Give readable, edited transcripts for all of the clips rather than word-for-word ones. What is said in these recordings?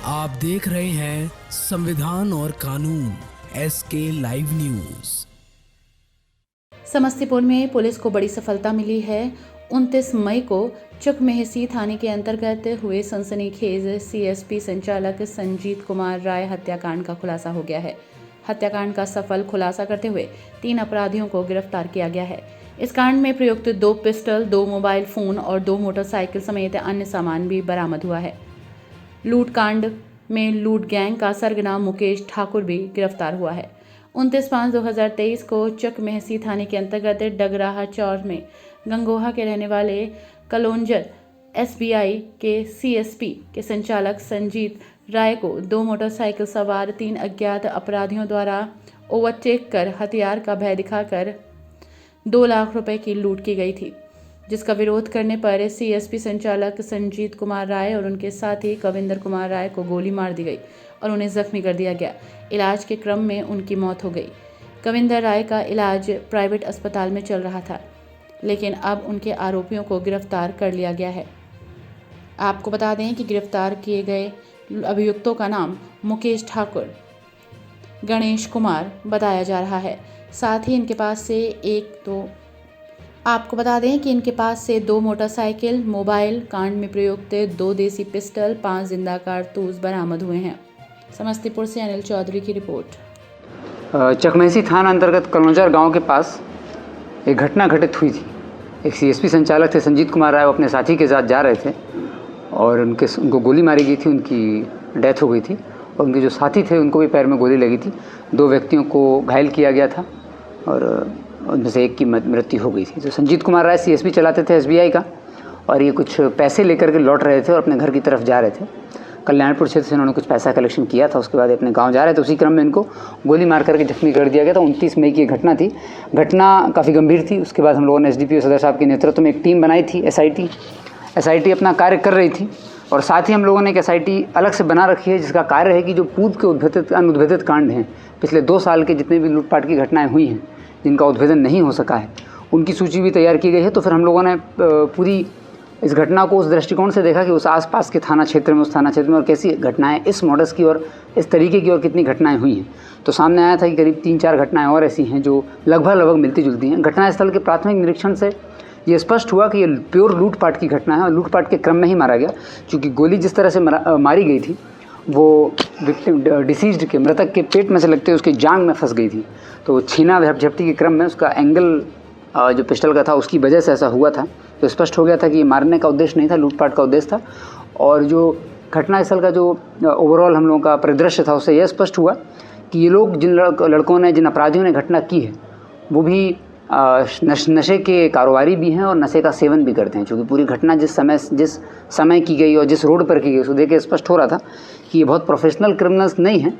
आप देख रहे हैं संविधान और कानून SK लाइव न्यूज। समस्तीपुर में पुलिस को बड़ी सफलता मिली है। 29 मई को चकमेहसी थाने के अंतर्गत हुए सनसनीखेज CSP संचालक संजीत कुमार राय हत्याकांड का खुलासा हो गया है। हत्याकांड का सफल खुलासा करते हुए 3 अपराधियों को गिरफ्तार किया गया है। इस कांड में प्रयुक्त 2 पिस्टल, 2 मोबाइल फोन और 2 मोटरसाइकिल समेत अन्य सामान भी बरामद हुआ है। लूट कांड में लूट गैंग का सरगना मुकेश ठाकुर भी गिरफ्तार हुआ है। 29/5/2023 को चकमेहसी थाने के अंतर्गत डगराहा चौर में गंगोहा के रहने वाले कलोंजर SBI के CSP के संचालक संजीत राय को 2 मोटरसाइकिल सवार 3 अज्ञात अपराधियों द्वारा ओवरटेक कर हथियार का भय दिखाकर 2 लाख रुपए की लूट की गई थी, जिसका विरोध करने पर CSP संचालक संजीत कुमार राय और उनके साथी कविंदर कुमार राय को गोली मार दी गई और उन्हें जख्मी कर दिया गया। इलाज के क्रम में उनकी मौत हो गई। कविंदर राय का इलाज प्राइवेट अस्पताल में चल रहा था, लेकिन अब उनके आरोपियों को गिरफ्तार कर लिया गया है। आपको बता दें कि गिरफ्तार किए गए अभियुक्तों का नाम मुकेश ठाकुर, गणेश कुमार बताया जा रहा है। साथ ही इनके पास से 2 मोटरसाइकिल, मोबाइल, कांड में प्रयुक्त 2 देसी पिस्टल, 5 जिंदा कारतूस बरामद हुए हैं। समस्तीपुर से अनिल चौधरी की रिपोर्ट। चकमेहसी थाना अंतर्गत कलोंजर गांव के पास एक घटना घटित हुई थी। एक CSP संचालक थे संजीत कुमार राय, वो अपने साथी के साथ जा रहे थे और उनको गोली मारी गई थी, उनकी डेथ हो गई थी और उनके जो साथी थे उनको भी पैर में गोली लगी थी। 2 व्यक्तियों को घायल किया गया था और उनमें से एक की मृत्यु हो गई थी। तो संजीत कुमार राय CSP चलाते थे SBI का और ये कुछ पैसे लेकर के लौट रहे थे और अपने घर की तरफ जा रहे थे। कल्याणपुर क्षेत्र से उन्होंने कुछ पैसा कलेक्शन किया था, उसके बाद अपने गांव जा रहे थे। उसी क्रम में इनको गोली मार करके जख्मी कर दिया गया था। 29 मई की घटना थी। घटना काफ़ी गंभीर थी। उसके बाद हम लोगों ने SDPO सदर साहब के नेतृत्व में एक टीम बनाई थी। SIT अपना कार्य कर रही थी और साथ ही हम लोगों ने एक SIT अलग से बना रखी है, जिसका कार्य है कि जो पूर्व के अनुद्भेदित कांड हैं, पिछले 2 साल के जितने भी लूटपाट की घटनाएं हुई हैं जिनका उद्भेदन नहीं हो सका है, उनकी सूची भी तैयार की गई है। तो फिर हम लोगों ने पूरी इस घटना को उस दृष्टिकोण से देखा कि उस आसपास के थाना क्षेत्र में, उस थाना क्षेत्र में और कैसी घटनाएं इस मॉडल्स की और इस तरीके की और कितनी घटनाएं हुई हैं। तो सामने आया था कि करीब 3-4 घटनाएं और ऐसी हैं जो लगभग मिलती जुलती हैं। घटनास्थल के प्राथमिक निरीक्षण से ये स्पष्ट हुआ कि ये प्योर लूटपाट की घटना है और लूटपाट के क्रम में ही मारा गया, क्योंकि गोली जिस तरह से मारी गई थी वो विक्टिम डिसीज्ड के मृतक के पेट में से लगते उसके जांघ में फंस गई थी। तो छीना झपटी के क्रम में उसका एंगल जो पिस्टल का था उसकी वजह से ऐसा हुआ था। तो स्पष्ट हो गया था कि ये मारने का उद्देश्य नहीं था, लूटपाट का उद्देश्य था। और जो घटनास्थल का जो ओवरऑल हम लोगों का परिदृश्य था उससे यह स्पष्ट हुआ कि ये लोग जिन लड़कों ने, जिन अपराधियों ने घटना की है, वो भी नशे के कारोबारी भी हैं और नशे का सेवन भी करते हैं। क्योंकि पूरी घटना जिस समय की गई और जिस रोड पर की गई उसको देख के स्पष्ट हो रहा था कि ये बहुत प्रोफेशनल क्रिमिनल्स नहीं हैं,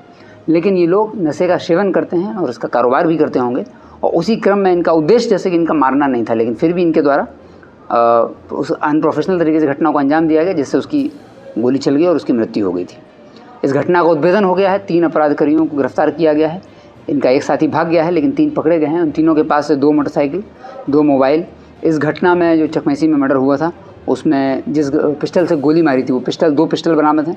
लेकिन ये लोग नशे का सेवन करते हैं और इसका कारोबार भी करते होंगे। और उसी क्रम में इनका उद्देश्य जैसे कि इनका मारना नहीं था, लेकिन फिर भी इनके द्वारा उस अनप्रोफेशनल तरीके से घटना को अंजाम दिया गया, जिससे उसकी गोली चल गई और उसकी मृत्यु हो गई थी। इस घटना का उद्भेदन हो गया है। 3 अपराधकारियों को गिरफ्तार किया गया है। इनका एक साथी भाग गया है, लेकिन 3 पकड़े गए हैं। उन तीनों के पास से 2 मोटरसाइकिल, 2 मोबाइल। इस घटना में जो चकमेहसी में मर्डर हुआ था उसमें जिस पिस्टल से गोली मारी थी वो 2 पिस्टल बरामद हैं,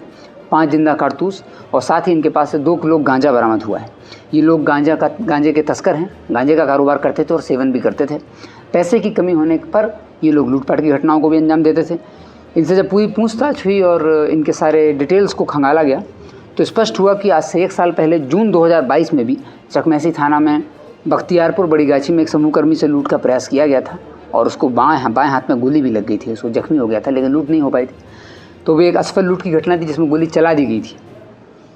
5 जिंदा कारतूस और साथ ही इनके पास से 2 किलो गांजा बरामद हुआ है। ये लोग गांजे के तस्कर हैं, गांजे का कारोबार करते थे और सेवन भी करते थे। पैसे की कमी होने पर ये लोग लूटपाट की घटनाओं को भी अंजाम देते थे। इनसे जब पूरी पूछताछ हुई और इनके सारे डिटेल्स को खंगाला गया तो स्पष्ट हुआ कि आज से 1 साल पहले जून 2022 में भी चकमेहसी थाना में बख्तियारपुर बड़ी गाछी में एक समूहकर्मी से लूट का प्रयास किया गया था और उसको बाएं हाथ में गोली भी लग गई थी, उसको जख्मी हो गया था, लेकिन लूट नहीं हो पाई थी। तो वो एक असफल लूट की घटना थी जिसमें गोली चला दी गई थी।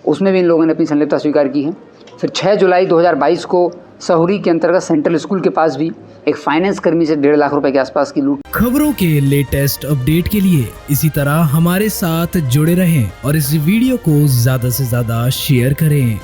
उसमें भी इन लोगों ने अपनी संलिप्तता स्वीकार की है। फिर 6 जुलाई 2022 को सहुरी के अंतर्गत सेंट्रल स्कूल के पास भी एक फाइनेंस कर्मी से 1.5 लाख रुपए के आसपास की लूट। खबरों के लेटेस्ट अपडेट के लिए इसी तरह हमारे साथ जुड़े रहें और इस वीडियो को ज्यादा से ज्यादा शेयर करें।